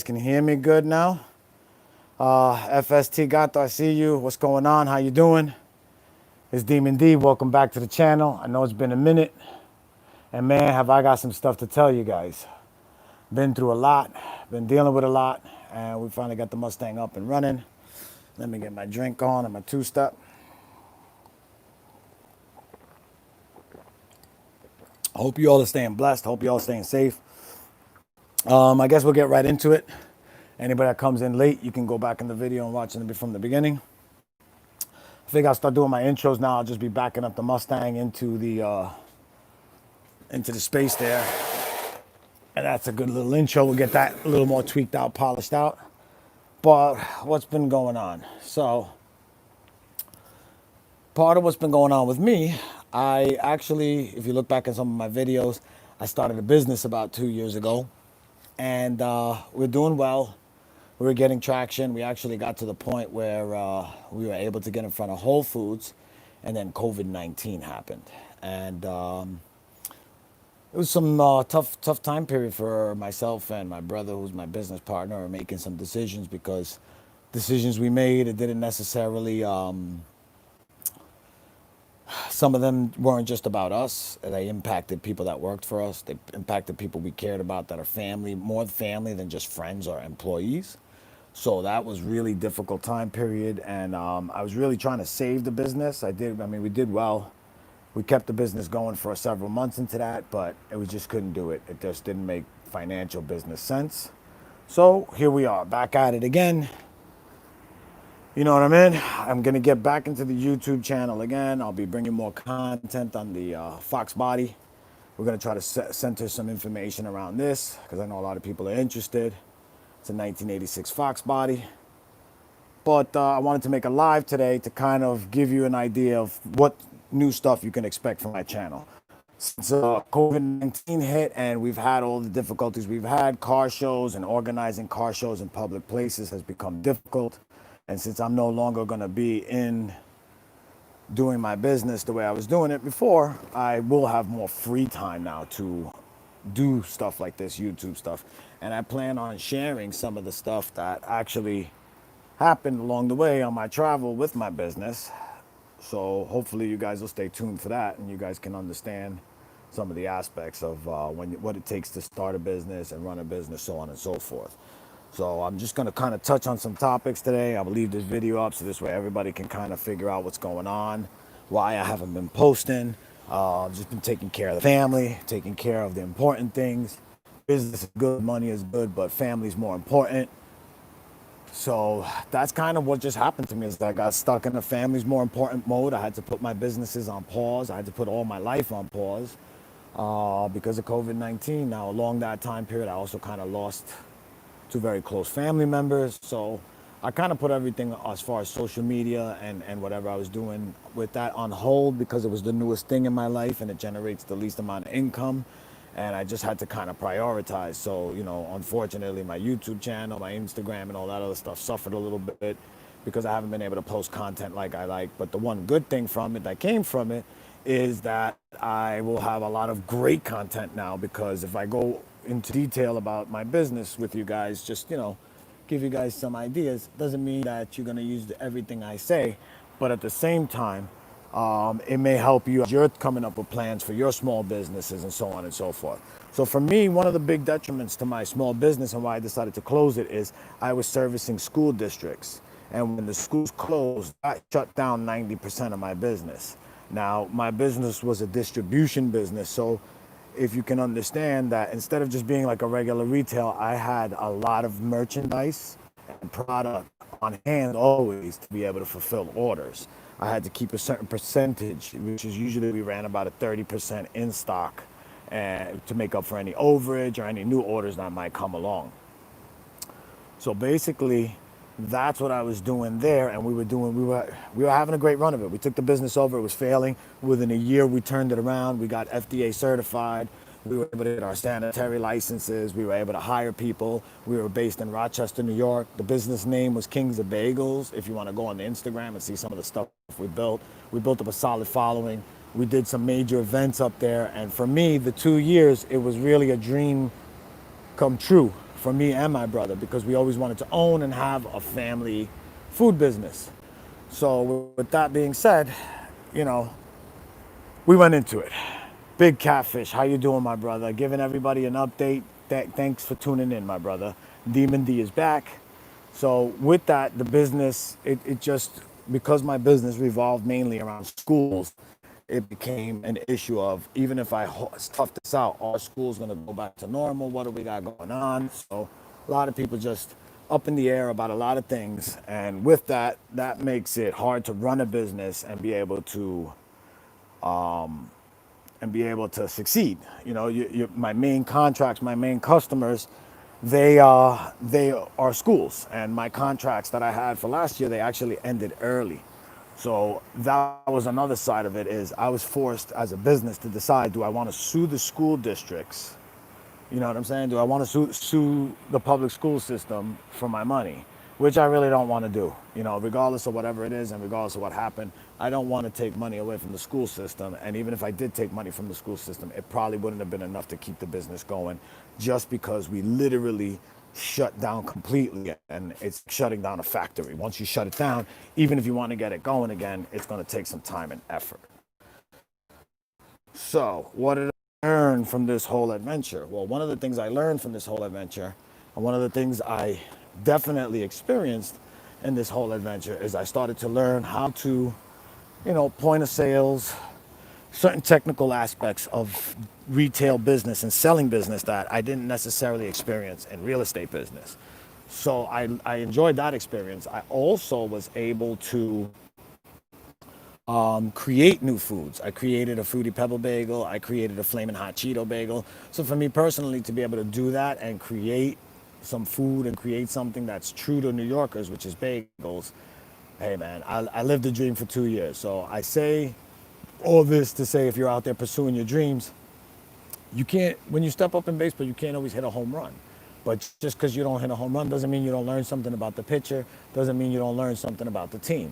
Can you hear me good now? FST Gato, I see you. What's going on? How you doing? It's Demon D. Welcome back to the channel. I know it's been a minute. And man, have I got some stuff to tell you guys. Been through a lot. Been dealing with a lot. And we finally got the Mustang up and running. Let me get my drink on and my two-step. Hope you all are staying blessed. Hope you all are staying safe. I guess we'll get right into it. Anybody that comes in late, you can go back in the video and watch it from the beginning. I think I'll start doing my intros now. I'll just be backing up the Mustang into the space there. And that's a good little intro. We'll get that a little more tweaked out, polished out. But what's been going on? So, part of what's been going on with me, I actually, if you look back at some of my videos, I started a business about 2 years ago. And we're doing well. We were getting traction. We actually got to the point where we were able to get in front of Whole Foods, and then COVID-19 happened. And it was some tough time period for myself and my brother, who's my business partner, making some decisions because decisions we made, it didn't necessarily, some of them weren't just about us. They impacted people that worked for us. They impacted people we cared about that are family, more family than just friends or employees. So that was really difficult time period, and I was really trying to save the business. I mean, we did well. We kept the business going for several months into that, but we just couldn't do it. It just didn't make financial business sense. So here we are, back at it again. You know what I mean? I'm going to get back into the YouTube channel again. I'll be bringing more content on the Fox body. We're going to try to center some information around this because I know a lot of people are interested. It's a 1986 Fox body. But I wanted to make a live today to kind of give you an idea of what new stuff you can expect from my channel. Since COVID-19 hit and we've had all the difficulties we've had, car shows and organizing car shows in public places has become difficult. And since I'm no longer going to be in doing my business the way I was doing it before, I will have more free time now to do stuff like this, YouTube stuff. And I plan on sharing some of the stuff that actually happened along the way on my travel with my business. So hopefully you guys will stay tuned for that and you guys can understand some of the aspects of what it takes to start a business and run a business, so on and so forth. So I'm just going to kind of touch on some topics today. I will leave this video up so this way everybody can kind of figure out what's going on, why I haven't been posting. I've just been taking care of the family, taking care of the important things. Business is good, money is good, but family's more important. So that's kind of what just happened to me is that I got stuck in the family's more important mode. I had to put my businesses on pause. I had to put all my life on pause because of COVID-19. Now, along that time period, I also kind of lost two very close family members. So I kind of put everything as far as social media and whatever I was doing with that on hold because it was the newest thing in my life and it generates the least amount of income. And I just had to kind of prioritize. So, unfortunately, my YouTube channel, my Instagram, and all that other stuff suffered a little bit because I haven't been able to post content like I like. But the one good thing from it that came from it is that I will have a lot of great content now because if I go into detail about my business with you guys, just, give you guys some ideas, doesn't mean that you're going to use everything I say. But at the same time, it may help you as you're coming up with plans for your small businesses and so on and so forth. So for me, one of the big detriments to my small business and why I decided to close it is I was servicing school districts. And when the schools closed, that shut down 90% of my business. Now, my business was a distribution business. So if you can understand that instead of just being like a regular retail, I had a lot of merchandise and product on hand always to be able to fulfill orders. I had to keep a certain percentage, which is usually we ran about a 30% in stock and to make up for any overage or any new orders that might come along. So basically, that's what I was doing there, and we were having a great run of it. We took the business over; it was failing. Within a year, we turned it around. We got FDA certified. We were able to get our sanitary licenses. We were able to hire people. We were based in Rochester, New York. The business name was Kings of Bagels. If you want to go on the Instagram and see some of the stuff we built up a solid following. We did some major events up there, and for me, the 2 years, it was really a dream come true for me and my brother because we always wanted to own and have a family food business. So with that being said, you know, we went into it. Big Catfish, how you doing, my brother? Giving everybody an update. Thanks for tuning in, my brother. Demon D is back. So with that, the business, it just, because my business revolved mainly around schools, it became an issue of even if I tough this out, our school's gonna go back to normal. What do we got going on? So a lot of people just up in the air about a lot of things, and with that, that makes it hard to run a business and be able to succeed. My main contracts, my main customers, they are schools, and my contracts that I had for last year they actually ended early. So that was another side of it is I was forced as a business to decide, do I want to sue the school districts? You know what I'm saying? Do I want to sue the public school system for my money? Which I really don't want to do. Regardless of whatever it is and regardless of what happened, I don't want to take money away from the school system. And even if I did take money from the school system, it probably wouldn't have been enough to keep the business going just because we literally shut down completely and it's shutting down a factory. Once you shut it down, even if you want to get it going again, it's going to take some time and effort. So, what did I learn from this whole adventure? Well, one of the things I learned from this whole adventure, and one of the things I definitely experienced in this whole adventure, is I started to learn how to, point of sales, certain technical aspects of retail business and selling business that I didn't necessarily experience in real estate business. So I enjoyed that experience. I also was able to create new foods. I created a Fruity Pebble bagel. I created a Flamin' Hot Cheeto bagel. So for me personally, to be able to do that and create some food and create something that's true to New Yorkers, which is bagels, hey man, I lived the dream for 2 years. So I say all this to say if you're out there pursuing your dreams, you can't, when you step up in baseball, you can't always hit a home run. But just because you don't hit a home run doesn't mean you don't learn something about the pitcher, doesn't mean you don't learn something about the team.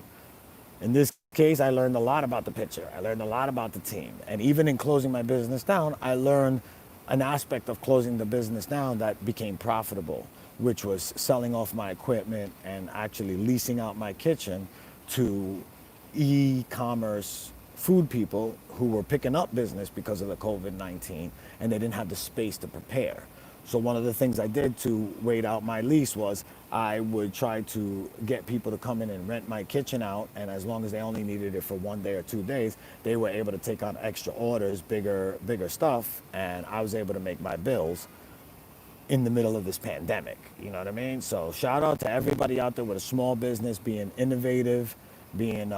In this case, I learned a lot about the pitcher. I learned a lot about the team. And even in closing my business down, I learned an aspect of closing the business down that became profitable, which was selling off my equipment and actually leasing out my kitchen to e-commerce food people who were picking up business because of the COVID-19 and they didn't have the space to prepare. So one of the things I did to wait out my lease was I would try to get people to come in and rent my kitchen out, and as long as they only needed it for 1 day or 2 days, they were able to take on extra orders, bigger stuff, and I was able to make my bills in the middle of this pandemic. You know what I mean? So shout out to everybody out there with a small business being innovative, being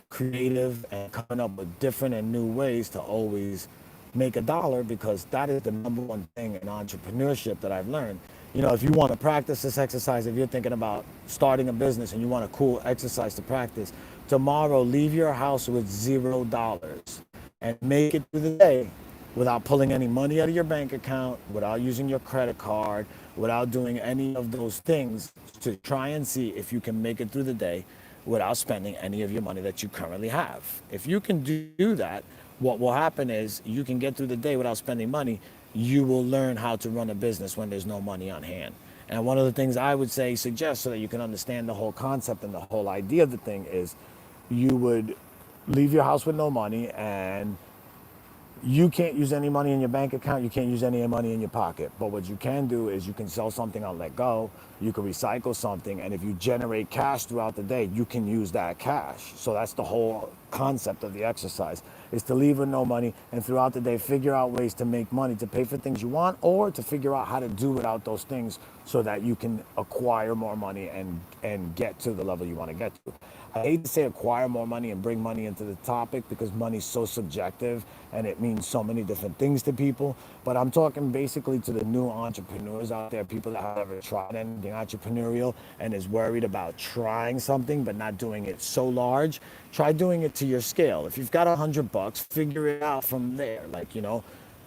creative, and coming up with different and new ways to always make a dollar, because that is the number one thing in entrepreneurship that I've learned If you want to practice this exercise, if you're thinking about starting a business and you want a cool exercise to practice, tomorrow leave your house with $0 and make it through the day without pulling any money out of your bank account, without using your credit card, without doing any of those things, to try and see if you can make it through the day without spending any of your money that you currently have. If you can do that, what will happen is you can get through the day without spending money. You will learn how to run a business when there's no money on hand. And one of the things I would suggest, so that you can understand the whole concept and the whole idea of the thing, is you would leave your house with no money, and you can't use any money in your bank account. You can't use any money in your pocket. But what you can do is you can sell something on Let Go. You can recycle something. And if you generate cash throughout the day, you can use that cash. So that's the whole concept of the exercise, is to leave with no money, and throughout the day figure out ways to make money to pay for things you want, or to figure out how to do without those things so that you can acquire more money and get to the level you want to get to. I hate to say acquire more money and bring money into the topic, because money's so subjective and it means so many different things to people. But I'm talking basically to the new entrepreneurs out there, people that have never tried anything entrepreneurial and is worried about trying something but not doing it so large. Try doing it to your scale. If you've got $100, figure it out from there.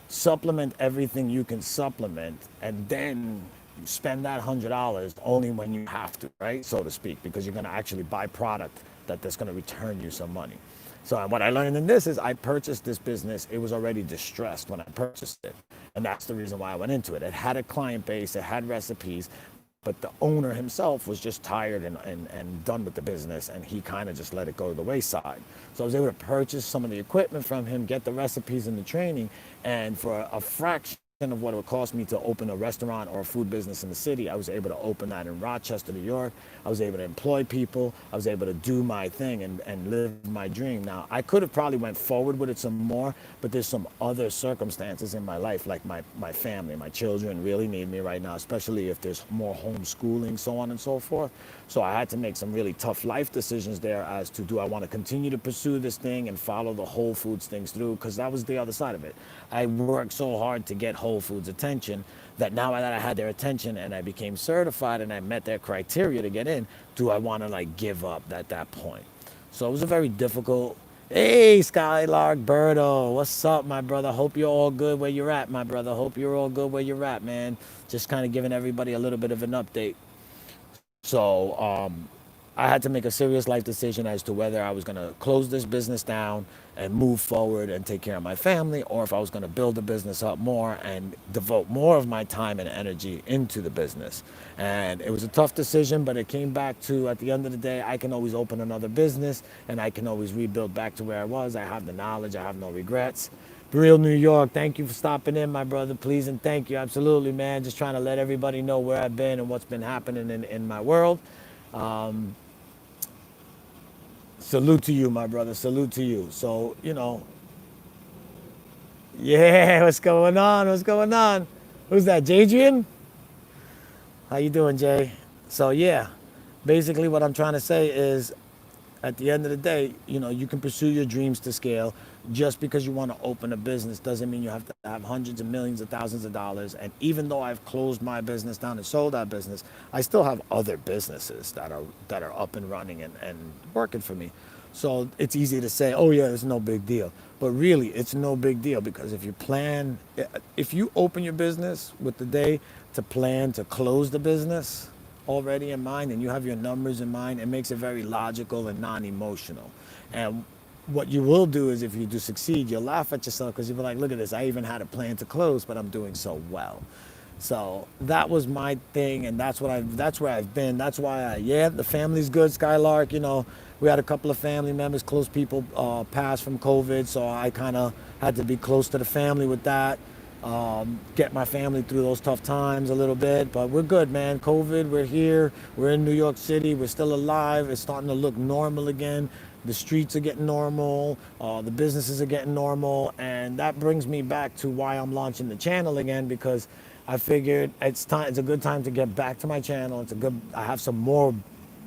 Supplement everything you can supplement, and then spend that $100 only when you have to, right? So to speak, because you're going to actually buy product that's going to return you some money. So what I learned in this is, I purchased this business. It was already distressed when I purchased it. And that's the reason why I went into it. It had a client base, it had recipes, but the owner himself was just tired and done with the business, and he kind of just let it go to the wayside. So I was able to purchase some of the equipment from him, get the recipes and the training, and for a fraction of what it would cost me to open a restaurant or a food business in the city, I was able to open that in Rochester, New York. I was able to employ people. I was able to do my thing and live my dream. Now, I could have probably went forward with it some more, but there's some other circumstances in my life, like my family, my children really need me right now, especially if there's more homeschooling, so on and so forth. So I had to make some really tough life decisions there as to, do I want to continue to pursue this thing and follow the Whole Foods things through? Because that was the other side of it. I worked so hard to get Whole Foods attention that now that I had their attention and I became certified and I met their criteria to get in, do I want to give up at that point? So it was a very difficult. Hey, Skylark Birdo, what's up, my brother? Hope you're all good where you're at, my brother. Hope you're all good where you're at, man. Just kind of giving everybody a little bit of an update. So I had to make a serious life decision as to whether I was going to close this business down and move forward and take care of my family, or if I was going to build the business up more and devote more of my time and energy into the business. And it was a tough decision, but it came back to, at the end of the day, I can always open another business and I can always rebuild back to where I was. I have the knowledge. I have no regrets. Real New York, thank you for stopping in, my brother. Please and thank you. Absolutely, man. Just trying to let everybody know where I've been and what's been happening in my world. Salute to you, my brother. Salute to you. So, yeah, what's going on? What's going on? Who's that, Jadrian? How you doing, Jay? So, yeah, basically what I'm trying to say is, at the end of the day, you can pursue your dreams to scale. Just because you want to open a business doesn't mean you have to have hundreds of millions of thousands of dollars. And even though I've closed my business down and sold that business, I still have other businesses that are up and running and working for me. So it's easy to say, oh yeah, it's no big deal. But really, it's no big deal, because if you open your business with the day to plan to close the business already in mind, and you have your numbers in mind, it makes it very logical and non-emotional. And what you will do is, if you do succeed, you'll laugh at yourself, because you'll be like, look at this, I even had a plan to close, but I'm doing so well. So that was my thing, and that's where I've been. That's why the family's good, Skylark. We had a couple of family members, close people, pass from COVID, so I kind of had to be close to the family with that. Get my family through those tough times a little bit, but we're good, man. COVID, we're here, we're in New York City, we're still alive. It's starting to look normal again. The streets are getting normal, the businesses are getting normal, and that brings me back to why I'm launching the channel again, because I figured it's a good time to get back to my channel. I have some more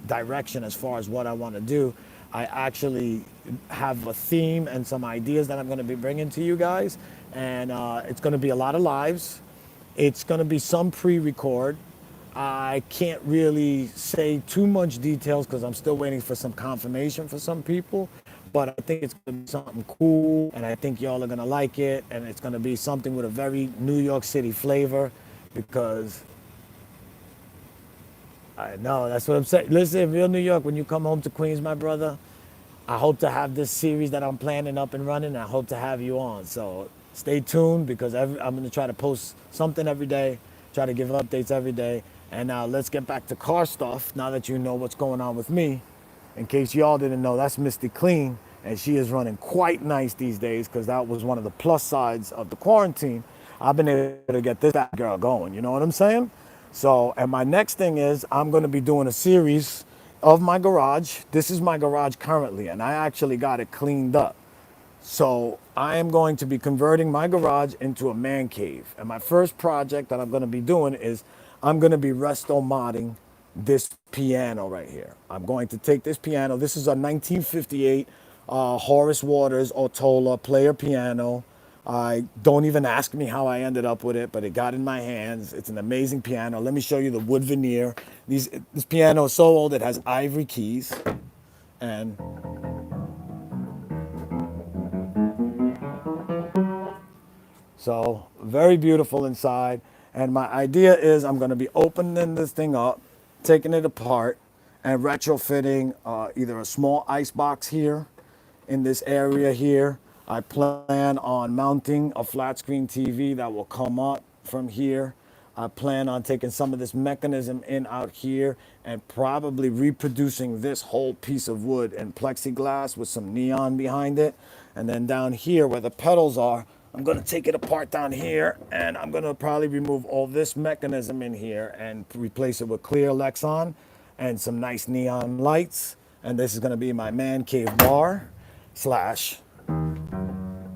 direction as far as what I want to do. I actually have a theme and some ideas that I'm going to be bringing to you guys, and it's going to be a lot of lives. It's going to be some pre-record. I can't really say too much details because I'm still waiting for some confirmation for some people. But I think it's going to be something cool, and I think y'all are going to like it. And it's going to be something with a very New York City flavor because I know that's what I'm saying. Listen, real New York, when you come home to Queens, my brother, I hope to have this series that I'm planning up and running. I hope to have you on. So stay tuned because I'm going to try to post something every day, try to give updates every day. And now let's get back to car stuff now that you know what's going on with me. In case y'all didn't know, that's Misty Clean. And she is running quite nice these days because that was one of the plus sides of the quarantine. I've been able to get this bad girl going. You know what I'm saying? So, and my next thing is I'm going to be doing a series of my garage. This is my garage currently, and I actually got it cleaned up. So I am going to be converting my garage into a man cave. And my first project that I'm going to be doing is I'm going to be resto modding this piano right here. I'm going to take this piano. This is a 1958 Horace Waters Otola player piano. I don't even ask me how I ended up with it, but it got in my hands. It's an amazing piano. Let me show you the wood veneer. This piano is so old it has ivory keys, and so very beautiful inside. And my idea is I'm going to be opening this thing up, taking it apart, and retrofitting either a small ice box here in this area here. I plan on mounting a flat screen TV that will come up from here. I plan on taking some of this mechanism in out here and probably reproducing this whole piece of wood in plexiglass with some neon behind it. And then down here where the pedals are, I'm going to take it apart down here and I'm going to probably remove all this mechanism in here and replace it with clear Lexan and some nice neon lights. And this is going to be my man cave bar slash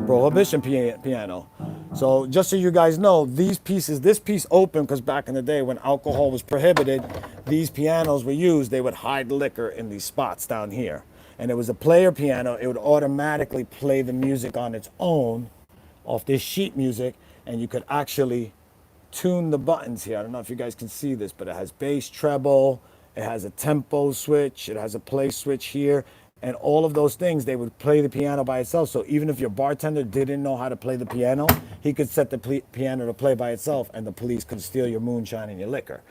prohibition piano. So just so you guys know, these pieces, this piece opened because back in the day when alcohol was prohibited, these pianos were used. They would hide liquor in these spots down here. And it was a player piano. It would automatically play the music on its own off this sheet music. And you could actually tune the buttons here. I don't know if you guys can see this, but it has bass, treble, it has a tempo switch, it has a play switch here, and all of those things, they would play the piano by itself. So even if your bartender didn't know how to play the piano, he could set the piano to play by itself and the police could steal your moonshine and your liquor.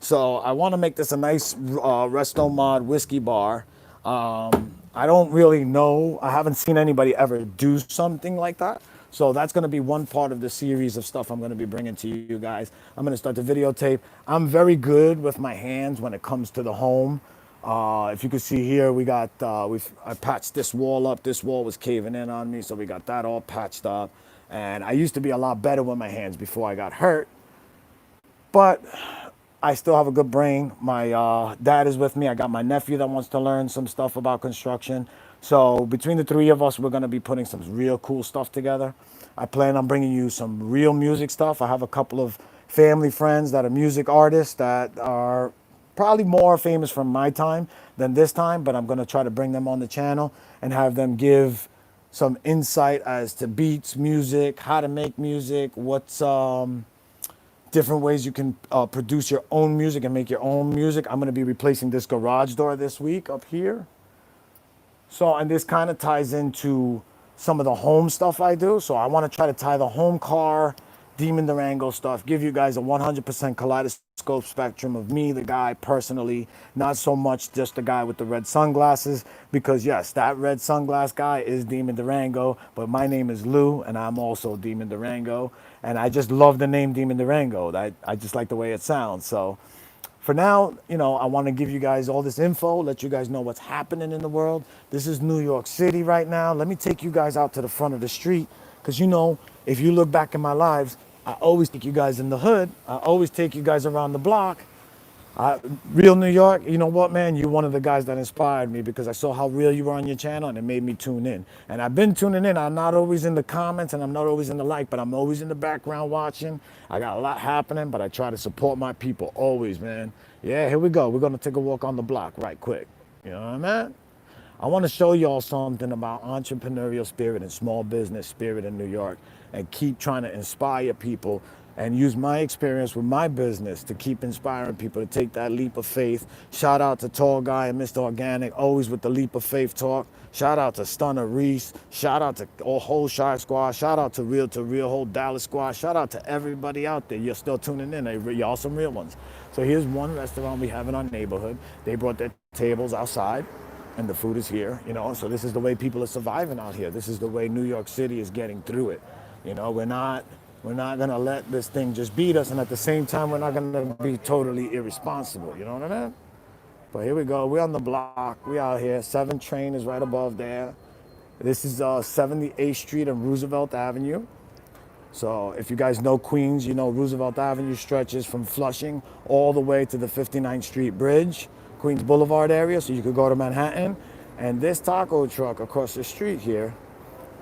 So I want to make this a nice resto mod whiskey bar. I don't really know. I haven't seen anybody ever do something like that. So that's going to be one part of the series of stuff I'm going to be bringing to you guys. I'm going to start the videotape. I'm very good with my hands when it comes to the home. If you can see here, we got, I patched this wall up. This wall was caving in on me, so we got that all patched up. And I used to be a lot better with my hands before I got hurt. But I still have a good brain. My dad is with me. I got my nephew that wants to learn some stuff about construction. So between the three of us, we're going to be putting some real cool stuff together. I plan on bringing you some real music stuff. I have a couple of family friends that are music artists that are probably more famous from my time than this time, but I'm going to try to bring them on the channel and have them give some insight as to beats, music, how to make music, what's different ways you can produce your own music and make your own music. I'm going to be replacing this garage door this week up here. So, and this kind of ties into some of the home stuff I do. So I want to try to tie the home car, Demon Durango stuff, give you guys a 100% kaleidoscope spectrum of me, the guy personally, not so much just the guy with the red sunglasses, because yes, that red sunglass guy is Demon Durango, but my name is Lou, and I'm also Demon Durango, and I just love the name Demon Durango. I just like the way it sounds. So for now, you know, I want to give you guys all this info, let you guys know what's happening in the world. This is New York City right now. Let me take you guys out to the front of the street, because you know, if you look back in my lives, I always take you guys in the hood. I always take you guys around the block. Real New York, you know what, man? You're one of the guys that inspired me because I saw how real you were on your channel and it made me tune in. And I've been tuning in. I'm not always in the comments and I'm not always in the like, but I'm always in the background watching. I got a lot happening, but I try to support my people always, man. Yeah, here we go. We're going to take a walk on the block right quick. You know what I mean? I want to show y'all something about entrepreneurial spirit and small business spirit in New York and keep trying to inspire people and use my experience with my business to keep inspiring people to take that leap of faith. Shout out to Tall Guy and Mr. Organic, always with the leap of faith talk. Shout out to Stunner Reese. Shout out to whole Shy Squad. Shout out to Real, whole Dallas Squad. Shout out to everybody out there. You're still tuning in. Y'all some real ones. So here's one restaurant we have in our neighborhood. They brought their tables outside, and the food is here. So this is the way people are surviving out here. This is the way New York City is getting through it. We're not gonna let this thing just beat us, and at the same time, we're not gonna be totally irresponsible. You know what I mean? But here we go. We're on the block. We out here. 7 train is right above there. This is 78th Street and Roosevelt Avenue. So if you guys know Queens, you know Roosevelt Avenue stretches from Flushing all the way to the 59th Street Bridge, Queens Boulevard area, so you could go to Manhattan. And this taco truck across the street here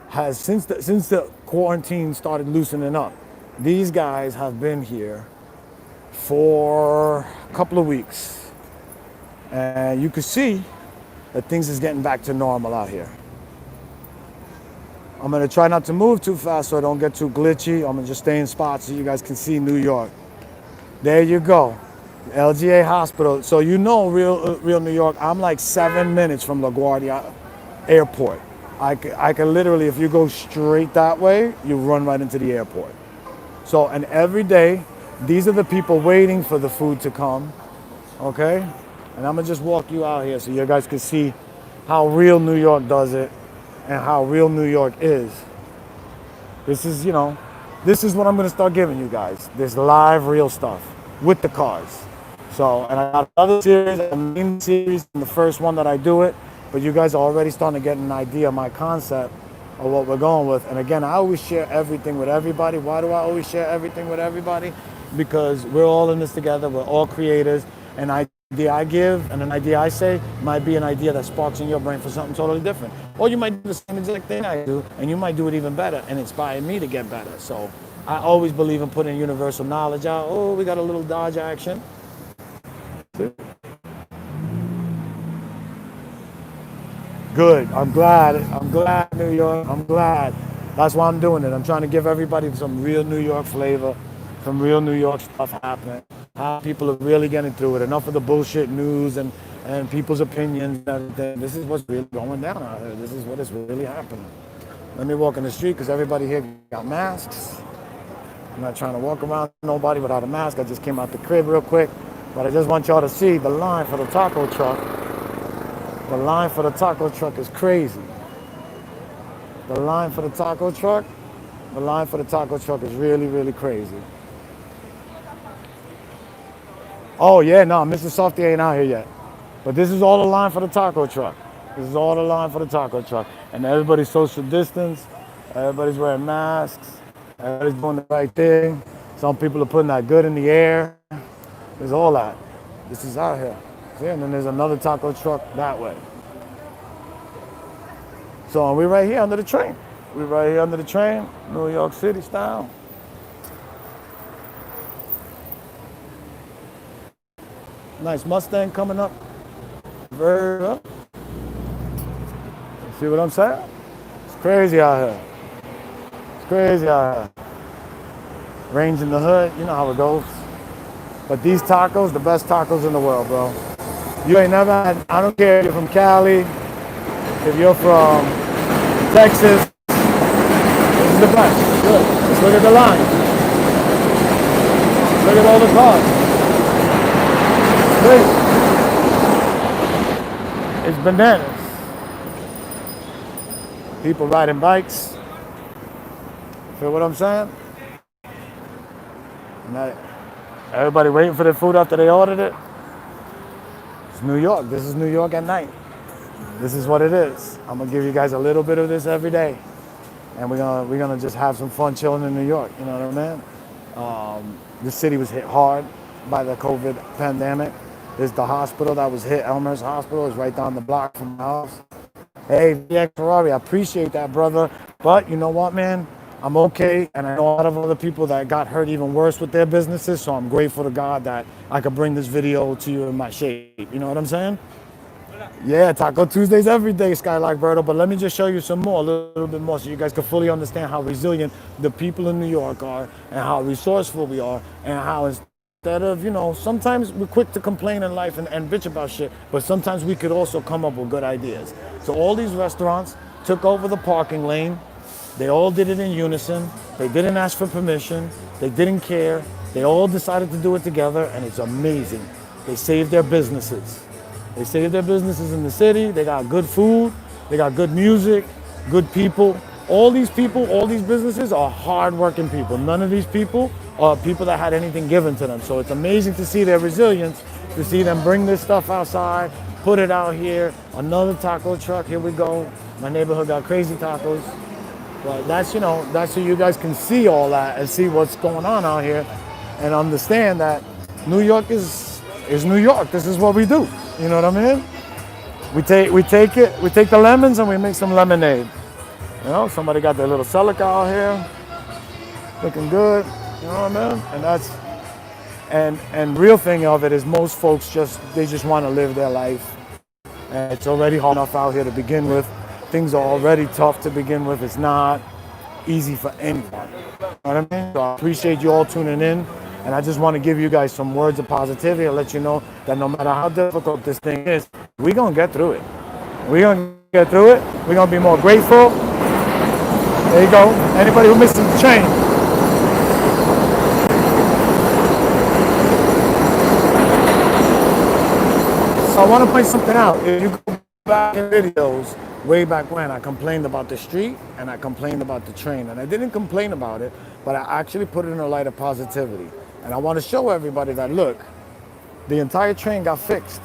has, since the quarantine started loosening up, these guys have been here for a couple of weeks. And you can see that things is getting back to normal out here. I'm gonna try not to move too fast so I don't get too glitchy. I'm gonna just stay in spots so you guys can see New York. There you go, LGA Hospital. So real New York, I'm like 7 minutes from LaGuardia Airport. I can literally, if you go straight that way, you run right into the airport. So, and every day, these are the people waiting for the food to come, okay? And I'm gonna just walk you out here so you guys can see how real New York does it and how real New York is. This is what I'm gonna start giving you guys. This live, real stuff with the cars. So, and I got another series, a main series, and the first one that I do it, but you guys are already starting to get an idea of my concept of what we're going with. And again, I always share everything with everybody. Why do I always share everything with everybody? Because we're all in this together, we're all creators, and idea I give and an idea I say might be an idea that sparks in your brain for something totally different. Or you might do the same exact thing I do, and you might do it even better and inspire me to get better. So I always believe in putting universal knowledge out. Oh, we got a little Dodge action. Good. I'm glad, New York. I'm glad. That's why I'm doing it. I'm trying to give everybody some real New York flavor, some real New York stuff happening. How people are really getting through it. Enough of the bullshit news and people's opinions and everything. This is what's really going down out here. This is what is really happening. Let me walk in the street because everybody here got masks. I'm not trying to walk around nobody without a mask. I just came out the crib real quick. But I just want y'all to see the line for the taco truck. The line for the taco truck is crazy. The line for the taco truck is really, really crazy. Oh yeah, no, Mr. Softy ain't out here yet. But this is all the line for the taco truck. This is all the line for the taco truck. And everybody's social distance. Everybody's wearing masks. Everybody's doing the right thing. Some people are putting that good in the air. There's all that. This is out here. See, and then there's another taco truck that way. So we're right here under the train. We're right here under the train, New York City style. Nice Mustang coming up. Very up. See what I'm saying? It's crazy out here. It's crazy out here. Range in the hood, you know how it goes. But these tacos, the best tacos in the world, bro. You ain't never had, I don't care if you're from Cali, if you're from Texas, this is the best. Good. Let's look at the line. Look at all the cars. It's bananas. People riding bikes. Feel what I'm saying? Everybody waiting for their food after they ordered it. It's New York. This is New York at night. This is what it is. I'm gonna give you guys a little bit of this every day, and we're gonna just have some fun chilling in New York. You know what I mean? This city was hit hard by the COVID pandemic. There's the hospital that was hit. Elmhurst Hospital is right down the block from my house. Hey, VX Ferrari, I appreciate that, brother. But you know what, man? I'm okay, and I know a lot of other people that got hurt even worse with their businesses, so I'm grateful to God that I could bring this video to you in my shape. You know what I'm saying? Yeah, Taco Tuesdays every day, Skylark Berto. But let me just show you some more, a little bit more, so you guys can fully understand how resilient the people in New York are, and how resourceful we are, and how instead of, sometimes we're quick to complain in life and bitch about shit, but sometimes we could also come up with good ideas. So all these restaurants took over the parking lane. They all did it in unison. They didn't ask for permission. They didn't care. They all decided to do it together, and it's amazing. They saved their businesses. They saved their businesses in the city. They got good food. They got good music, good people. All these businesses are hardworking people. None of these people are people that had anything given to them. So it's amazing to see their resilience, to see them bring this stuff outside, put it out here. Another taco truck. Here we go. My neighborhood got crazy tacos. But that's so you guys can see all that and see what's going on out here, and understand that New York is New York. This is what we do. You know what I mean? We take the lemons and we make some lemonade. Somebody got their little celica out here, looking good. You know what I mean? And that's and real thing of it is most folks just want to live their life, and it's already hard enough out here to begin with. Things are already tough to begin with. It's not easy for anyone. You know what I mean? So I appreciate you all tuning in. And I just want to give you guys some words of positivity and let you know that no matter how difficult this thing is, we're going to get through it. We're going to get through it. We're going to be more grateful. There you go. Anybody who misses the train. So I want to point something out. If you go back in videos, way back when, I complained about the street and I complained about the train. And I didn't complain about it, but I actually put it in a light of positivity. And I want to show everybody that, look, the entire train got fixed.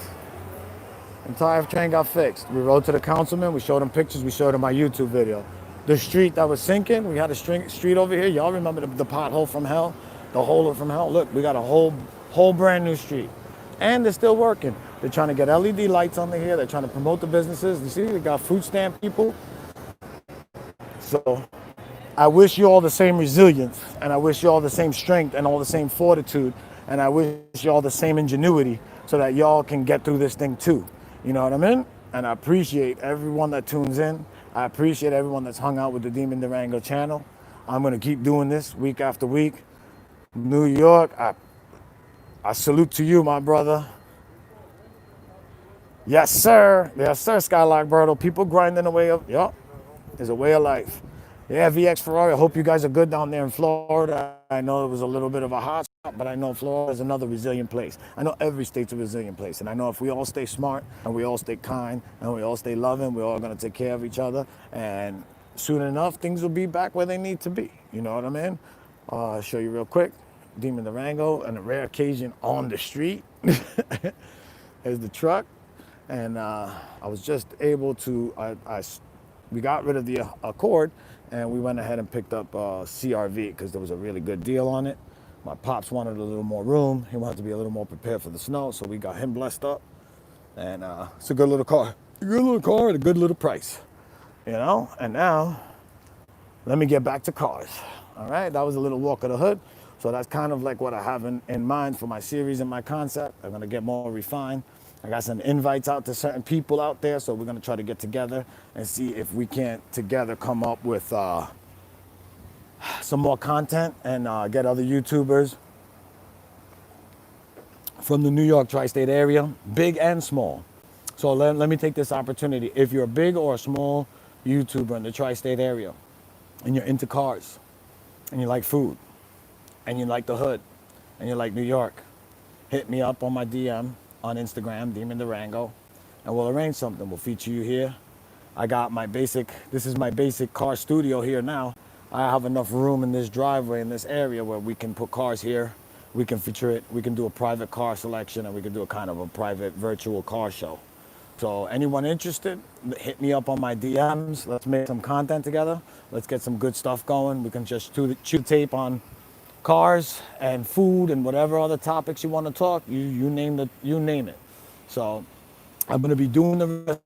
Entire train got fixed. We rode to the councilman, we showed him pictures, we showed him my YouTube video. The street that was sinking, we had a street over here. Y'all remember the pothole from hell? The hole from hell? Look, we got a whole brand new street. And they're still working. They're trying to get LED lights on here. They're trying to promote the businesses. You see, they got food stamp people. So I wish you all the same resilience, and I wish you all the same strength and all the same fortitude, and I wish you all the same ingenuity so that y'all can get through this thing too. You know what I mean? And I appreciate everyone that tunes in. I appreciate everyone that's hung out with the Demon Durango channel. I'm going to keep doing this week after week. New York, I salute to you, my brother. Yes, sir. Yes, sir, Skylark Berto. People grinding a way of, yup, is a way of life. Yeah, VX Ferrari, I hope you guys are good down there in Florida. I know it was a little bit of a hot spot, but I know Florida is another resilient place. I know every state's a resilient place. And I know if we all stay smart and we all stay kind and we all stay loving, we're all going to take care of each other. And soon enough, things will be back where they need to be. You know what I mean? I'll show you real quick. Demon Durango, and a rare occasion on the street. There's the truck. And I was just able to, we got rid of the Accord, and we went ahead and picked up CRV because there was a really good deal on it. My pops wanted a little more room. He wanted to be a little more prepared for the snow, so we got him blessed up. And it's a good little car. A good little car at a good little price. And now, let me get back to cars. All right, that was a little walk of the hood. So that's kind of like what I have in mind for my series and my concept. I'm going to get more refined. I got some invites out to certain people out there, so we're going to try to get together and see if we can't together come up with some more content and get other YouTubers from the New York tri-state area, big and small. So let me take this opportunity. If you're a big or a small YouTuber in the tri-state area and you're into cars and you like food and you like the hood and you like New York, hit me up on my DM on Instagram, Demon Durango, and we'll arrange something. We'll feature you here. I got this is my basic car studio here now. I have enough room in this driveway in this area where we can put cars here. We can feature it. We can do a private car selection, and we can do a kind of a private virtual car show. So anyone interested, hit me up on my DMs. Let's make some content together. Let's get some good stuff going. We can just chew tape on cars and food and whatever other topics you want to talk. You name it. So I'm going to be doing the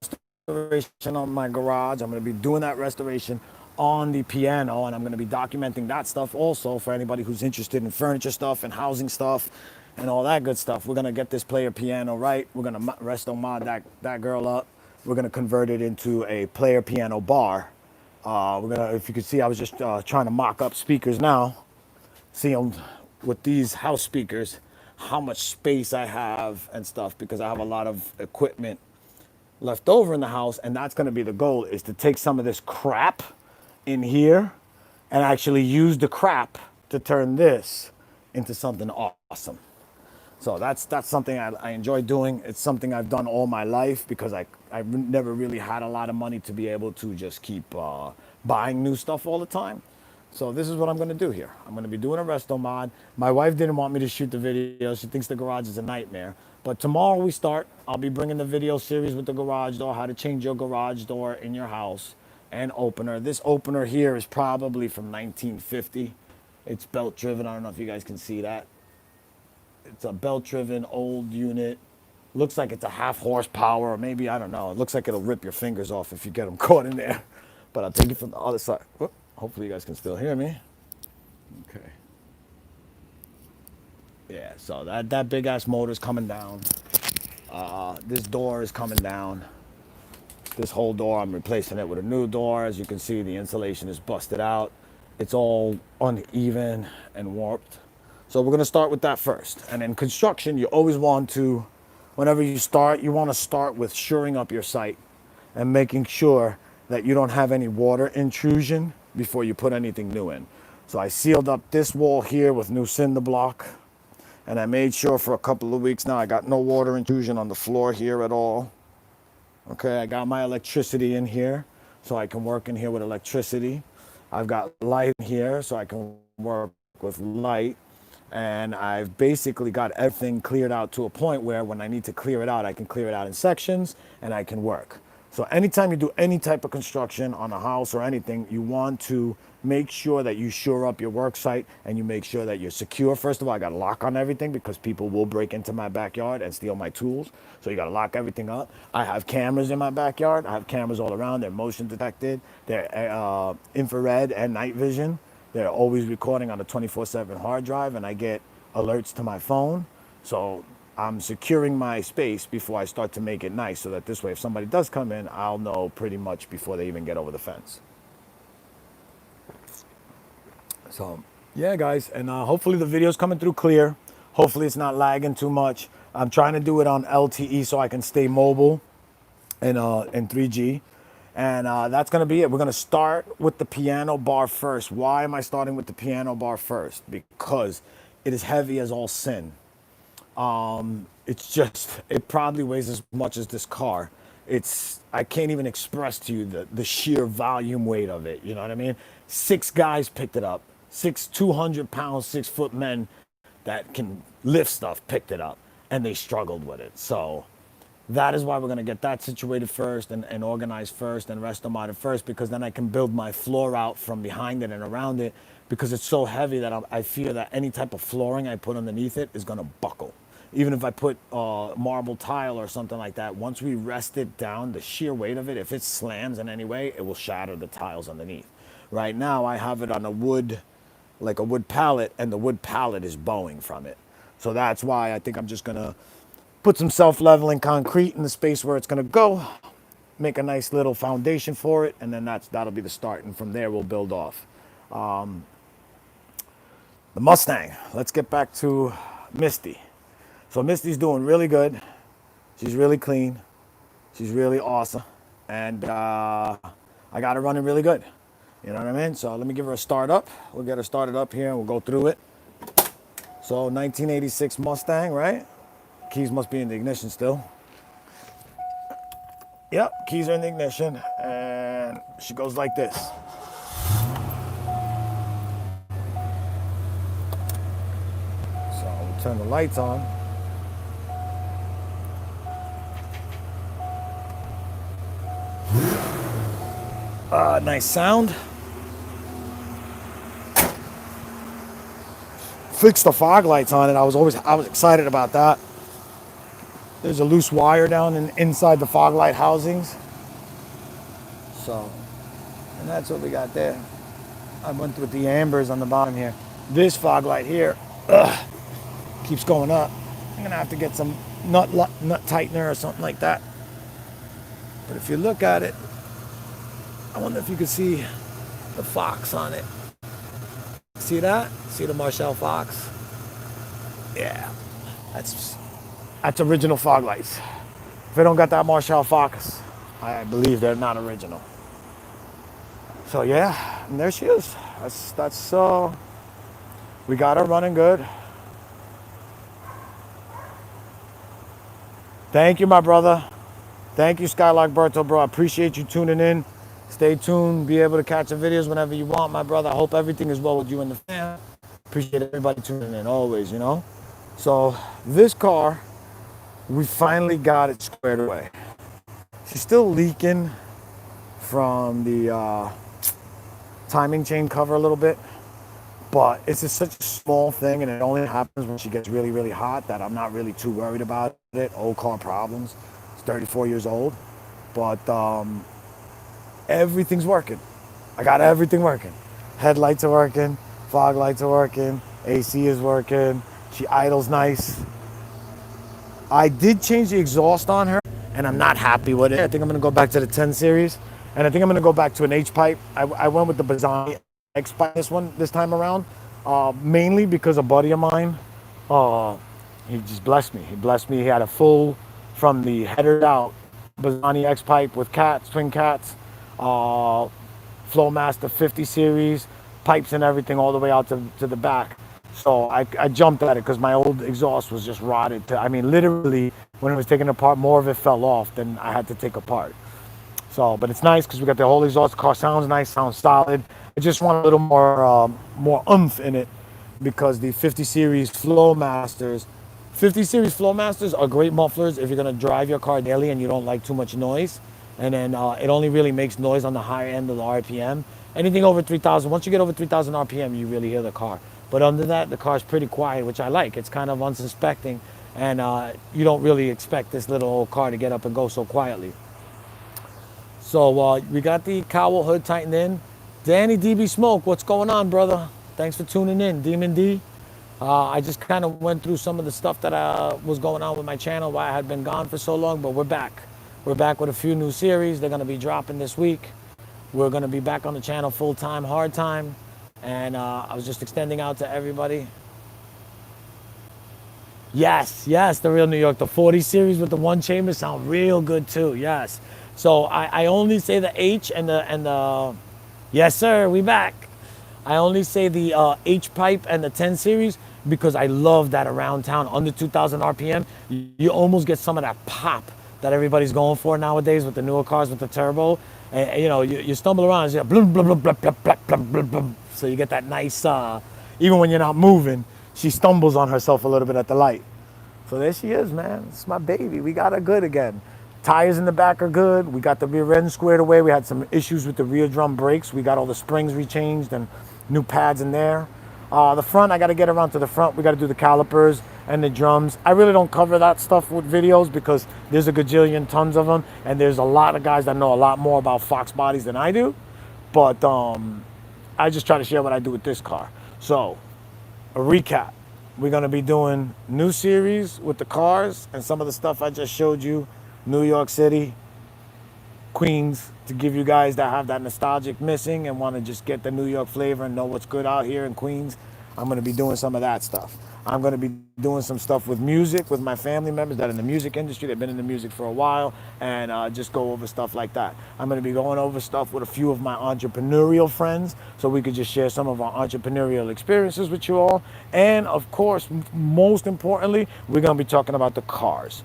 restoration on my garage. I'm going to be doing that restoration on the piano, and I'm going to be documenting that stuff also for anybody who's interested in furniture stuff and housing stuff and all that good stuff. We're going to get this player piano right. We're going to resto mod that girl up. We're gonna convert it into a player piano bar. If you could see, I was just trying to mock up speakers now. See with these house speakers, how much space I have and stuff, because I have a lot of equipment left over in the house, and that's going to be the goal, is to take some of this crap in here and actually use the crap to turn this into something awesome. So that's something I enjoy doing. It's something I've done all my life because I've never really had a lot of money to be able to just keep buying new stuff all the time. So this is what I'm going to do here. I'm going to be doing a resto mod. My wife didn't want me to shoot the video. She thinks the garage is a nightmare. But tomorrow we start. I'll be bringing the video series with the garage door, how to change your garage door in your house, and opener. This opener here is probably from 1950. It's belt driven. I don't know if you guys can see that. It's a belt-driven old unit. Looks like it's a half horsepower, or maybe, I don't know. It looks like it'll rip your fingers off if you get them caught in there. But I'll take it from the other side. Whoop. Hopefully you guys can still hear me. Okay. Yeah, so that big-ass motor's coming down. This door is coming down. This whole door, I'm replacing it with a new door. As you can see, the insulation is busted out. It's all uneven and warped. So we're going to start with that first. And in construction, you always want to, whenever you start, you want to start with shoring up your site and making sure that you don't have any water intrusion before you put anything new in. So I sealed up this wall here with new cinder block, and I made sure for a couple of weeks now I got no water intrusion on the floor here at all. Okay, I got my electricity in here so I can work in here with electricity. I've got light here so I can work with light. And I've basically got everything cleared out to a point where when I need to clear it out, I can clear it out in sections and I can work. So anytime you do any type of construction on a house or anything, you want to make sure that you shore up your work site and you make sure that you're secure. First of all, I got a lock on everything because people will break into my backyard and steal my tools. So you got to lock everything up. I have cameras in my backyard. I have cameras all around. They're motion detected. They're infrared and night vision. They're always recording on a 24/7 hard drive, and I get alerts to my phone. So I'm securing my space before I start to make it nice, so that this way, if somebody does come in, I'll know pretty much before they even get over the fence. So yeah, guys, and hopefully the video's coming through clear. Hopefully it's not lagging too much. I'm trying to do it on LTE so I can stay mobile and in 3G. And that's going to be it. We're going to start with the piano bar first. Why am I starting with the piano bar first? Because it is heavy as all sin. It probably weighs as much as this car. I can't even express to you the sheer volume weight of it. You know what I mean? 6 guys picked it up. 200-pound, 6-foot men that can lift stuff picked it up. And they struggled with it. So that is why we're going to get that situated first and organized first and resto modded first, because then I can build my floor out from behind it and around it, because it's so heavy that I fear that any type of flooring I put underneath it is going to buckle. Even if I put marble tile or something like that, once we rest it down, the sheer weight of it, if it slams in any way, it will shatter the tiles underneath. Right now I have it on a wood, like a wood pallet, and the wood pallet is bowing from it. So that's why I think I'm just going to put some self-leveling concrete in the space where it's going to go, make a nice little foundation for it, and then that'll be the start. And from there, we'll build off. The Mustang. Let's get back to Misty. So Misty's doing really good. She's really clean. She's really awesome. And I got her running really good. You know what I mean? So let me give her a start up. We'll get her started up here and we'll go through it. So 1986 Mustang, right? Keys must be in the ignition still. Yep, keys are in the ignition, and she goes like this. So we'll turn the lights on. Nice sound. Fixed the fog lights on it. I was excited about that. There's a loose wire down inside the fog light housings. So, and that's what we got there. I went with the ambers on the bottom here. This fog light here keeps going up. I'm gonna have to get some nut tightener or something like that. But if you look at it, I wonder if you can see the fox on it. See that? See the Marshall Fox? Yeah, that's that's original fog lights. If they don't got that Marshall Fox, I believe they're not original. So yeah, and there she is. That's we got her running good. Thank you, my brother. Thank you, Skylark Berto, bro. I appreciate you tuning in. Stay tuned. Be able to catch the videos whenever you want, my brother. I hope everything is well with you and the fam. Appreciate everybody tuning in always, you know. So this car, we finally got it squared away. She's still leaking from the timing chain cover a little bit, but it's just such a small thing, and it only happens when she gets really, really hot that I'm not really too worried about it. Old car problems. It's 34 years old, but everything's working. I got everything working. Headlights are working, fog lights are working, AC is working. She idles nice. I did change the exhaust on her, and I'm not happy with it. I think I'm going to go back to the 10 series, and I think I'm going to go back to an H-pipe. I went with the Bazzani X-pipe this time around, mainly because a buddy of mine, he just blessed me. He blessed me. He had a full, from the header out, Bazzani X-pipe with cats, twin cats, Flowmaster 50 series, pipes and everything all the way out to the back. So I jumped at it because my old exhaust was just rotted. I mean, literally, when it was taken apart, more of it fell off than I had to take apart. So, but it's nice because we got the whole exhaust. The car sounds nice, sounds solid. I just want a little more oomph in it because the 50 series Flowmasters, 50 series Flowmasters are great mufflers if you're gonna drive your car daily and you don't like too much noise. And then it only really makes noise on the higher end of the RPM. Anything over 3,000, once you get over 3,000 RPM, you really hear the car. But under that, the car's pretty quiet, which I like. It's kind of unsuspecting, and you don't really expect this little old car to get up and go so quietly. So we got the cowl hood tightened in. Danny DB Smoke, what's going on, brother? Thanks for tuning in, Demon D. I just kind of went through some of the stuff that was going on with my channel, why I had been gone for so long, but we're back. We're back with a few new series. They're going to be dropping this week. We're going to be back on the channel full-time, hard time. And I was just extending out to everybody. Yes, the real New York. The 40 series with the one chamber sound real good too. Yes. So I only say the H and the yes sir, we back. I only say the H pipe and the 10 series because I love that around town under 2,000 RPM. You almost get some of that pop that everybody's going for nowadays with the newer cars with the turbo. And you know, you stumble around, it's like blum, blum, blum, blum, blum, blum, blum, blum, blum. So you get that nice, even when you're not moving, she stumbles on herself a little bit at the light. So there she is, man. It's my baby. We got her good again. Tires in the back are good. We got the rear end squared away. We had some issues with the rear drum brakes. We got all the springs rechanged and new pads in there. The front, I got to get around to the front. We got to do the calipers and the drums. I really don't cover that stuff with videos because there's a gajillion tons of them, and there's a lot of guys that know a lot more about Fox bodies than I do. But I just try to share what I do with this car. So, a recap. We're going to be doing new series with the cars and some of the stuff I just showed you. New York City, Queens, to give you guys that have that nostalgic missing and want to just get the New York flavor and know what's good out here in Queens. I'm going to be doing some of that stuff. I'm going to be doing some stuff with music with my family members that are in the music industry. They've been in the music for a while, and just go over stuff like that. I'm going to be going over stuff with a few of my entrepreneurial friends so we could just share some of our entrepreneurial experiences with you all. And of course, most importantly, we're going to be talking about the cars.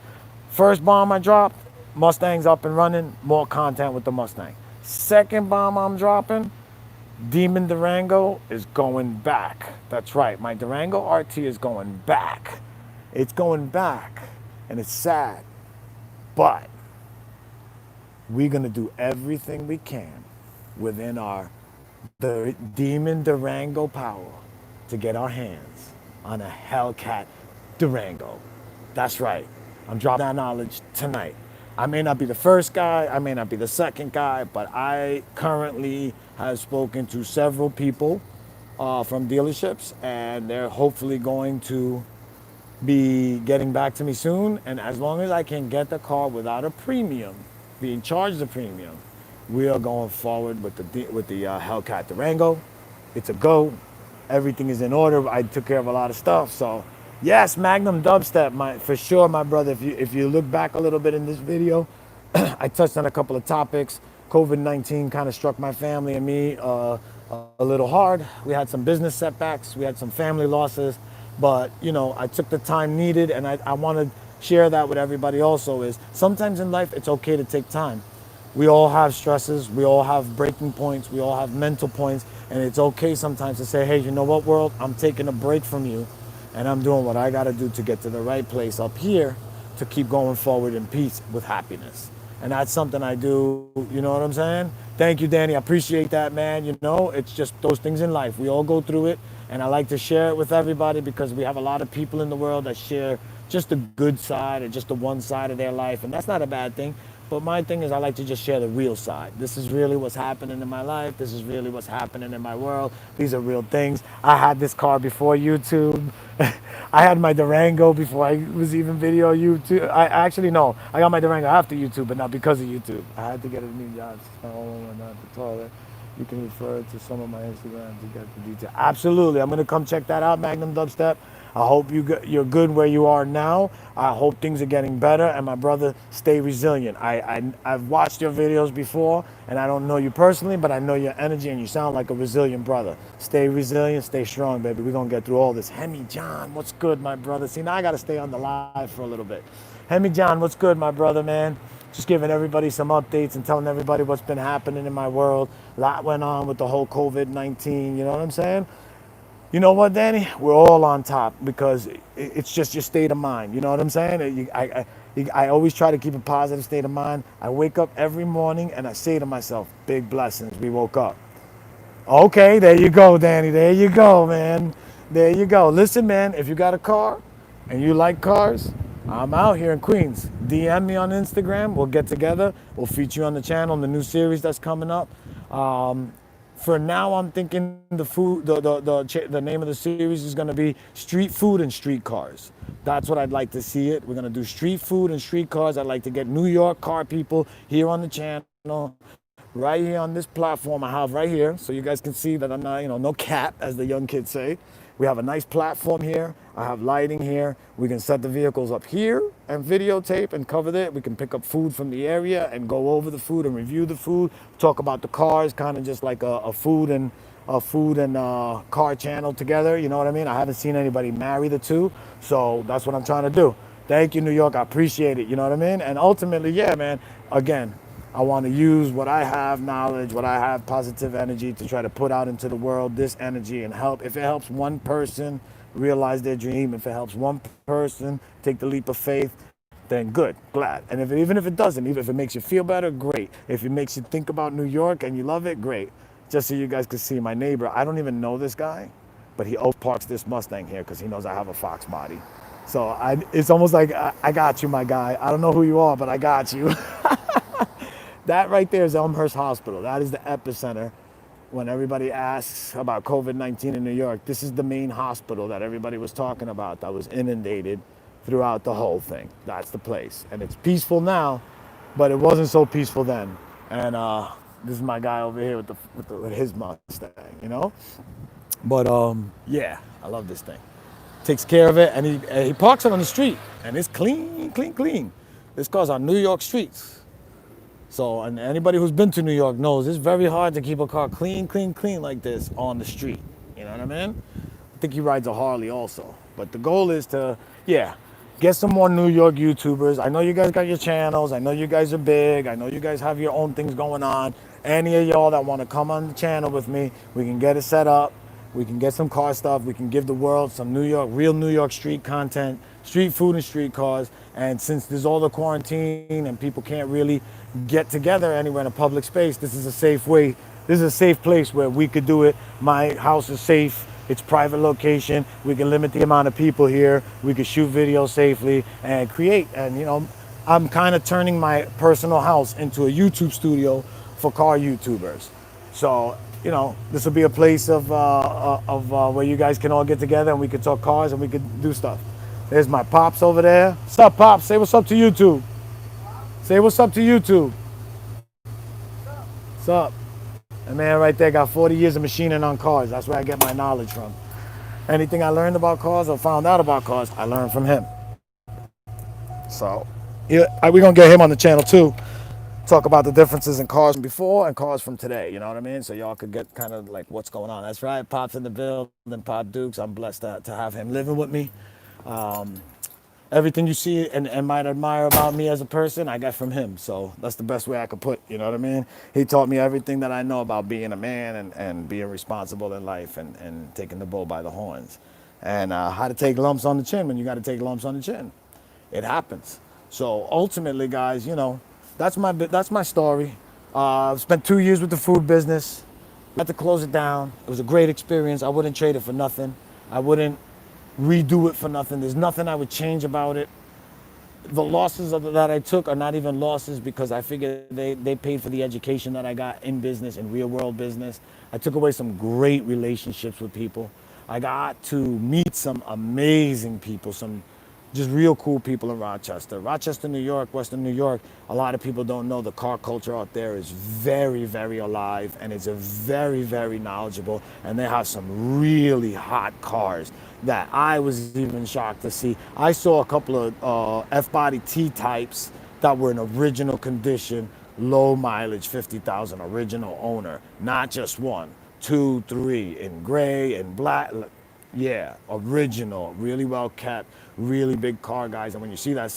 First bomb I dropped, Mustang's up and running, more content with the Mustang. Second bomb I'm dropping, Demon Durango is going back. That's right, my Durango RT is going back. It's going back, and it's sad. But we're gonna do everything we can within our Demon Durango power to get our hands on a Hellcat Durango. That's right, I'm dropping that knowledge tonight. I may not be the first guy, I may not be the second guy, but I currently have spoken to several people from dealerships, and they're hopefully going to be getting back to me soon. And as long as I can get the car without a premium, being charged a premium. We are going forward with the Hellcat Durango. It's a go. Everything is in order. I took care of a lot of stuff. So yes, Magnum Dubstep, for sure, my brother. If you look back a little bit in this video, I touched on a couple of topics. COVID-19 kind of struck my family and me a little hard. We had some business setbacks. We had some family losses. But, I took the time needed, and I want to share that with everybody also is sometimes in life it's okay to take time. We all have stresses. We all have breaking points. We all have mental points. And it's okay sometimes to say, hey, you know what, world? I'm taking a break from you, and I'm doing what I got to do to get to the right place up here to keep going forward in peace with happiness. And that's something I do. You know what I'm saying? Thank you, Danny. I appreciate that, man. It's just those things in life. We all go through it. And I like to share it with everybody because we have a lot of people in the world that share just the good side or just the one side of their life. And that's not a bad thing. But my thing is I like to just share the real side. This is really what's happening in my life. This is really what's happening in my world. These are real things. I had this car before YouTube. I had my Durango before I was even video YouTube. I actually, no, I got my Durango after YouTube, but not because of YouTube. I had to get a new job. Oh, not the toilet. You can refer to some of my Instagram to get the detail. Absolutely. I'm going to come check that out, Magnum Dubstep. I hope you're good where you are now. I hope things are getting better. And my brother, stay resilient. I've watched your videos before, and I don't know you personally, but I know your energy, and you sound like a resilient brother. Stay resilient, stay strong, baby. We're going to get through all this. Hemi John, what's good, my brother? See, now I got to stay on the live for a little bit. Hemi John, what's good, my brother, man? Just giving everybody some updates and telling everybody what's been happening in my world. A lot went on with the whole COVID-19, you know what I'm saying? You know what, Danny? We're all on top because it's just your state of mind. You know what I'm saying? I always try to keep a positive state of mind. I wake up every morning and I say to myself, big blessings, we woke up. Okay, there you go, Danny. There you go, man. There you go. Listen, man, if you got a car and you like cars, I'm out here in Queens. DM me on Instagram. We'll get together. We'll feature you on the channel in the new series that's coming up. For now, I'm thinking the name of the series is going to be Street Food and Street Cars. That's what I'd like to see it. We're going to do street food and street cars. I'd like to get New York car people here on the channel, right here on this platform I have right here, so you guys can see that I'm not, no cap, as the young kids say. We have a nice platform here. I have lighting here. We can set the vehicles up here and videotape and cover that. We can pick up food from the area and go over the food and review the food. Talk about the cars, kind of just like a food and car channel together. You know what I mean? I haven't seen anybody marry the two, so that's what I'm trying to do. Thank you, New York. I appreciate it. You know what I mean? And ultimately, yeah, man. Again, I want to use what I have knowledge, what I have positive energy to try to put out into the world this energy and help. If it helps one person realize their dream, if it helps one person take the leap of faith, then good, glad. And even if it doesn't, even if it makes you feel better, great. If it makes you think about New York and you love it, great. Just so you guys can see my neighbor, I don't even know this guy, but he always parks this Mustang here because he knows I have a Fox body. So it's almost like, I got you, my guy. I don't know who you are, but I got you. That right there is Elmhurst Hospital. That is the epicenter. When everybody asks about COVID-19 in New York, this is the main hospital that everybody was talking about that was inundated throughout the whole thing. That's the place. And it's peaceful now, but it wasn't so peaceful then. And this is my guy over here with his Mustang, you know? But yeah, I love this thing. Takes care of it, and he parks it on the street, and it's clean, clean, clean. This car's on New York streets. So, and anybody who's been to New York knows it's very hard to keep a car clean, clean, clean like this on the street. You know what I mean? I think he rides a Harley also. But the goal is to, yeah, get some more New York YouTubers. I know you guys got your channels. I know you guys are big. I know you guys have your own things going on. Any of y'all that want to come on the channel with me, we can get it set up. We can get some car stuff. We can give the world some real New York street content, street food and street cars. And since there's all the quarantine and people can't really get together anywhere in a public space, this is a safe way. This is a safe place where we could do it. My house is safe. It's private location. We can limit the amount of people here. We can shoot videos safely and create. And I'm kind of turning my personal house into a YouTube studio for car YouTubers. So, this will be a place of where you guys can all get together and we could talk cars and we could do stuff. There's my Pops over there. What's up, Pops? Say what's up to YouTube. Say what's up to YouTube. up? And man right there got 40 years of machining on cars. That's where I get my knowledge from. Anything I learned about cars or found out about cars, I learned from him. So, yeah, we're going to get him on the channel too. Talk about the differences in cars from before and cars from today. You know what I mean? So y'all could get kind of like what's going on. That's right. Pop's in the building. Pop Dukes. I'm blessed to have him living with me. Everything you see and might admire about me as a person, I got from him. So that's the best way I could put, you know what I mean? He taught me everything that I know about being a man and being responsible in life and taking the bull by the horns. And how to take lumps on the chin when you got to take lumps on the chin. It happens. So ultimately, guys, that's my story. I've spent 2 years with the food business. We had to close it down. It was a great experience. I wouldn't trade it for nothing. I wouldn't redo it for nothing. There's nothing I would change about it. The losses that I took are not even losses because I figured they paid for the education that I got in business, in real world business. I took away some great relationships with people. I got to meet some amazing people, some just real cool people in Rochester. Rochester, New York, Western New York, a lot of people don't know the car culture out there is very, very alive and it's a very, very knowledgeable. And they have some really hot cars that I was even shocked to see. I saw a couple of F-body T-types that were in original condition, low mileage, 50,000, original owner, not just one, two, three, in gray and black. Yeah, original, really well kept, really big car guys. And when you see that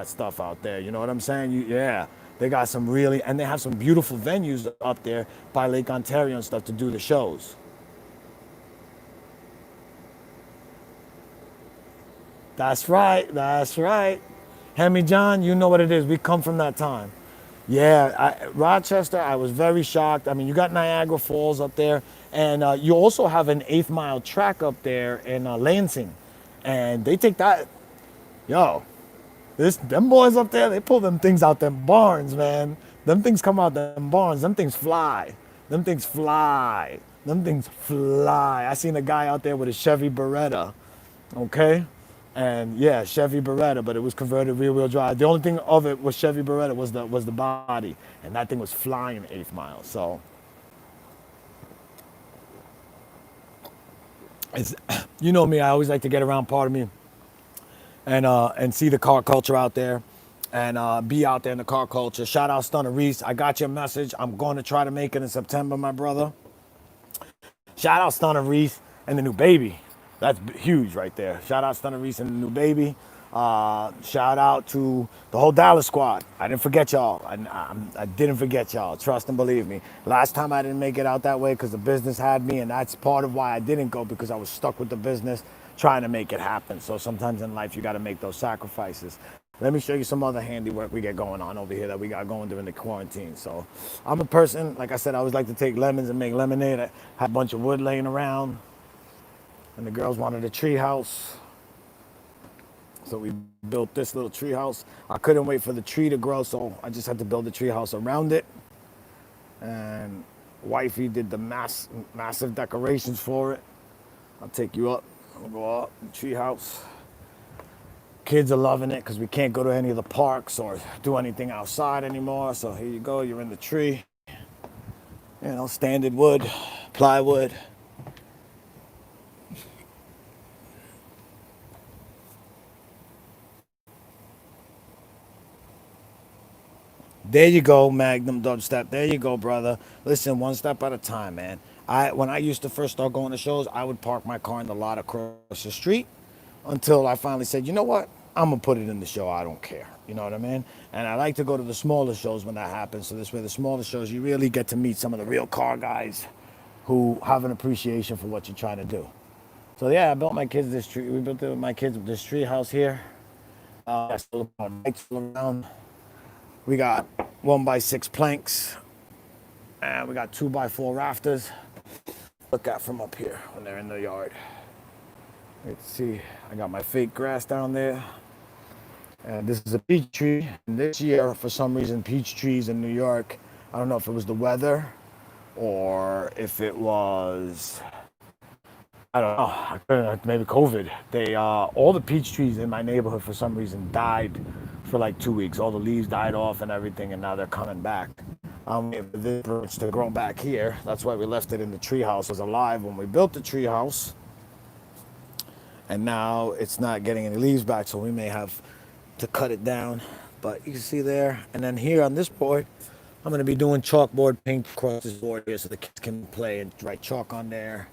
stuff out there, you know what I'm saying? Yeah, they got some really, and they have some beautiful venues up there by Lake Ontario and stuff to do the shows. That's right, that's right. Hemi John, you know what it is. We come from that time. Yeah, Rochester, I was very shocked. I mean, you got Niagara Falls up there, and you also have an 8th Mile track up there in Lansing. And they take that, yo, them boys up there, they pull them things out them barns, man. Them things come out them barns. Them things fly. Them things fly. Them things fly. I seen a guy out there with a Chevy Beretta, okay? And yeah, Chevy Beretta, but it was converted rear-wheel drive. The only thing of it was Chevy Beretta was the body, and that thing was flying 8th Mile. So it's, you know me, I always like to get around part of me and see the car culture out there and be out there in the car culture. Shout out Stunner Reese. I got your message. I'm going to try to make it in September, my brother. Shout out Stunner Reese and the new baby. That's huge right there. Shout out Stunner Reese and the new baby. Shout out to the whole Dallas squad. I didn't forget y'all. I didn't forget y'all. Trust and believe me. Last time I didn't make it out that way because the business had me, and that's part of why I didn't go, because I was stuck with the business trying to make it happen. So sometimes in life you got to make those sacrifices. Let me show you some other handiwork we get going on over here that we got going during the quarantine. So I'm a person, like I said, I always like to take lemons and make lemonade. I had a bunch of wood laying around, and the girls wanted a tree house. So we built this little tree house. I couldn't wait for the tree to grow, so I just had to build a tree house around it. And wifey did the massive decorations for it. I'll take you up. We'll go up the tree house. Kids are loving it because we can't go to any of the parks or do anything outside anymore. So here you go, you're in the tree. You know, standard wood, plywood. There you go, Magnum Dubstep. There you go, brother. Listen, one step at a time, man. When I used to first start going to shows, I would park my car in the lot across the street until I finally said, you know what? I'm gonna put it in the show. I don't care. You know what I mean? And I like to go to the smaller shows when that happens. So this way, the smaller shows, you really get to meet some of the real car guys who have an appreciation for what you're trying to do. So yeah, I built my kids this tree. We built my kids this tree house here. Still lights around. We got 1x6 planks, and we got 2x4 rafters. Look at from up here when they're in the yard. Let's see, I got my fake grass down there. And this is a peach tree. And this year, for some reason, peach trees in New York, I don't know if it was the weather or if it was, I don't know, maybe COVID. All the peach trees in my neighborhood for some reason died for like 2 weeks. All the leaves died off and everything, and now they're coming back. Waiting for this branch to grow back here. That's why we left it in the treehouse. It was alive when we built the treehouse, and now it's not getting any leaves back, so we may have to cut it down. But you can see there, and then here on this board, I'm going to be doing chalkboard paint across this board here so the kids can play and write chalk on there.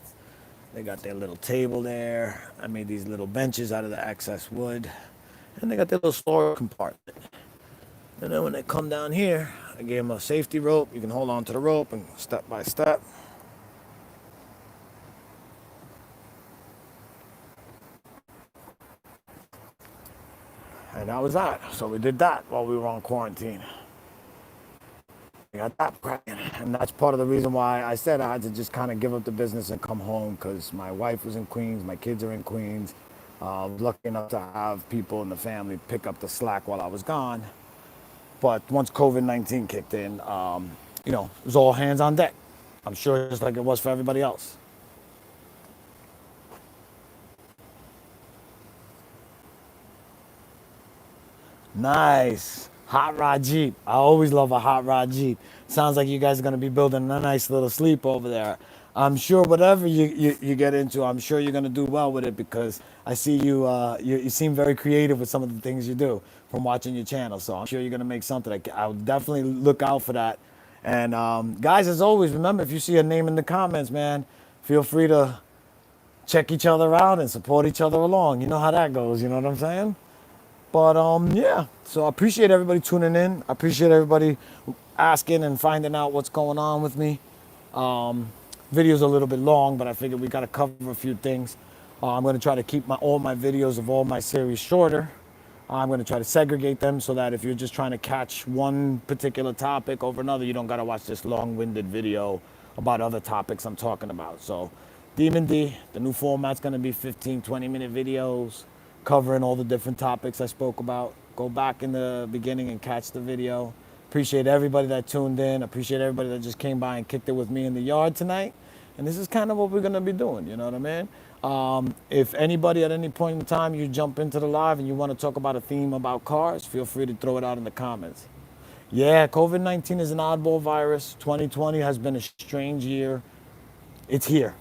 They got their little table there. I made these little benches out of the excess wood, and they got their little storage compartment. And then when they come down here, I gave them a safety rope. You can hold on to the rope and step by step. And that was that. So we did that while we were on quarantine. We got that cracking. And that's part of the reason why I said I had to just kind of give up the business and come home, because my wife was in Queens, my kids are in Queens. I was lucky enough to have people in the family pick up the slack while I was gone. But once COVID-19 kicked in, it was all hands on deck. I'm sure just like it was for everybody else. Nice. Hot rod Jeep. I always love a hot rod Jeep. Sounds like you guys are going to be building a nice little sleep over there. I'm sure whatever you get into, I'm sure you're going to do well with it, because I see you seem very creative with some of the things you do from watching your channel. So I'm sure you're going to make something. I'll definitely look out for that. And guys, as always, remember, if you see a name in the comments, man, feel free to check each other out and support each other along. You know how that goes. You know what I'm saying? But yeah, so I appreciate everybody tuning in. I appreciate everybody asking and finding out what's going on with me. Video's a little bit long, but I figured we got to cover a few things. I'm going to try to keep all my videos of all my series shorter. I'm going to try to segregate them so that if you're just trying to catch one particular topic over another, you don't got to watch this long-winded video about other topics I'm talking about. So Demon D, the new format's going to be 15, 20-minute videos covering all the different topics I spoke about. Go back in the beginning and catch the video. Appreciate everybody that tuned in. Appreciate everybody that just came by and kicked it with me in the yard tonight. And this is kind of what we're going to be doing, you know what I mean? If anybody at any point in time you jump into the live and you want to talk about a theme about cars, feel free to throw it out in the comments. Yeah, COVID-19 is an oddball virus. 2020 has been a strange year. It's here.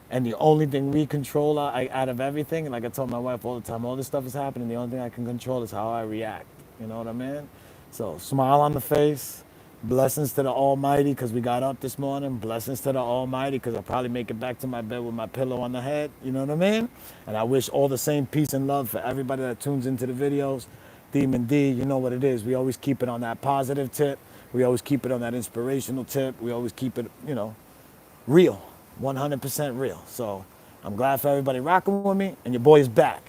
And the only thing we control out of everything, and like I tell my wife all the time, all this stuff is happening. The only thing I can control is how I react. You know what I mean? So smile on the face. Blessings to the Almighty, because we got up this morning. Blessings to the Almighty, because I'll probably make it back to my bed with my pillow on the head. You know what I mean? And I wish all the same peace and love for everybody that tunes into the videos. Demon D, you know what it is. We always keep it on that positive tip. We always keep it on that inspirational tip. We always keep it, real. 100% real. So I'm glad for everybody rocking with me, and your boy is back.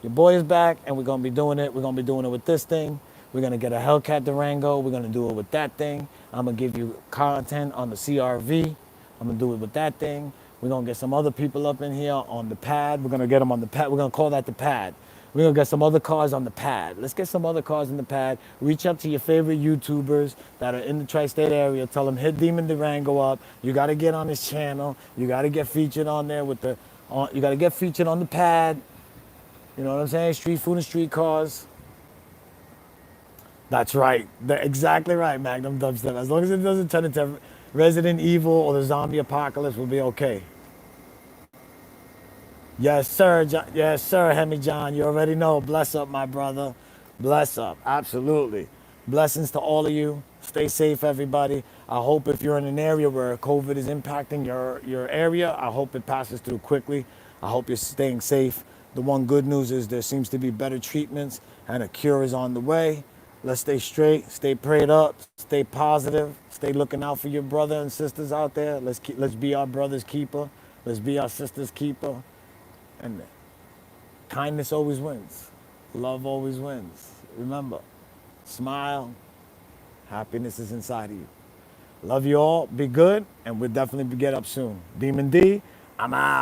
Your boy is back, and we're going to be doing it. We're going to be doing it with this thing. We're going to get a Hellcat Durango. We're going to do it with that thing. I'm going to give you content on the CRV. I'm going to do it with that thing. We're going to get some other people up in here on the pad. We're going to get them on the pad. We're going to call that the pad. We're going to get some other cars on the pad. Let's get some other cars in the pad. Reach out to your favorite YouTubers that are in the tri-state area. Tell them, hit Demon Durango up. You got to get on his channel. You got to get featured on there with you got to get featured on the pad. You know what I'm saying? Street food and street cars. That's right. They're exactly right, Magnum Dubstep. As long as it doesn't turn into Resident Evil or the zombie apocalypse, we'll be okay. Yes, sir. Yes, sir, Hemi John. You already know. Bless up, my brother. Bless up. Absolutely. Blessings to all of you. Stay safe, everybody. I hope if you're in an area where COVID is impacting your area, I hope it passes through quickly. I hope you're staying safe. The one good news is there seems to be better treatments and a cure is on the way. Let's stay straight, stay prayed up, stay positive, stay looking out for your brother and sisters out there. Let's be our brother's keeper. Let's be our sister's keeper. And kindness always wins. Love always wins. Remember, smile. Happiness is inside of you. Love you all. Be good. And we'll definitely get up soon. Demon D, I'm out.